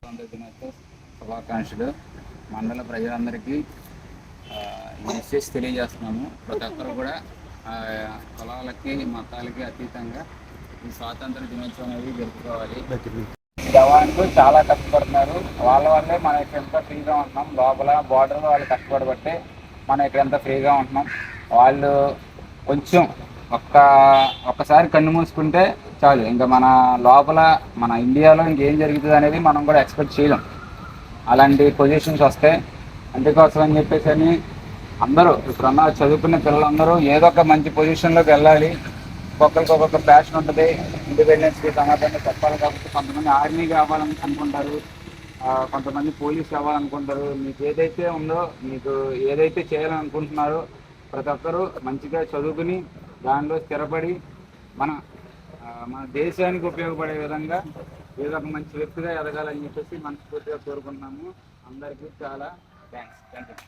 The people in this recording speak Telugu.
స్వాతంత్ర దినోత్సవ శుభాకాంక్షలు. మండల ప్రజలందరికీ ఈ మెసేజ్ తెలియజేస్తున్నాము. ప్రతి ఒక్కరు కూడా కులాలకి మతాలకి అతీతంగా ఈ స్వాతంత్ర దినోత్సవం అనేది జరుపుకోవాలి. జవాన్లు చాలా కష్టపడుతున్నారు. వాళ్ళ వల్లే మనం ఇక్కడ ఎంత ఫ్రీగా ఉంటున్నాం. లోపల బార్డర్లో వాళ్ళు కష్టపడబట్టే మనం ఇక్కడ ఎంత ఫ్రీగా ఉంటున్నాం. వాళ్ళు కొంచెం ఒక్కసారి కన్ను మూసుకుంటే చాలు, ఇంకా మన లోపల మన ఇండియాలో ఇంకేం జరుగుతుంది అనేది మనం కూడా ఎక్స్పెక్ట్ చేయలేం. అలాంటి పొజిషన్స్ వస్తాయి. అందుకోసం అని చెప్పేసి అని అందరూ ఇప్పుడున్న చదువుకునే పిల్లలందరూ ఏదో ఒక మంచి పొజిషన్లోకి వెళ్ళాలి. ఒక్కొక్క ప్యాషన్ ఉంటుంది. ఇండిపెండెన్స్కి సమాధానం చెప్పాలి కాబట్టి కొంతమంది ఆర్మీ కావాలని అనుకుంటారు, కొంతమంది పోలీస్ కావాలనుకుంటారు. మీకు ఏదైతే ఉందో, మీకు ఏదైతే చేయాలనుకుంటున్నారో ప్రతి ఒక్కరూ మంచిగా చదువుకుని దానిలో స్థిరపడి మన దేశానికి ఉపయోగపడే విధంగా ఏదో ఒక మంచి వ్యక్తిగా ఎదగాలని చెప్పేసి మనస్ఫూర్తిగా కోరుకుంటున్నాము. అందరికీ చాలా థ్యాంక్స్.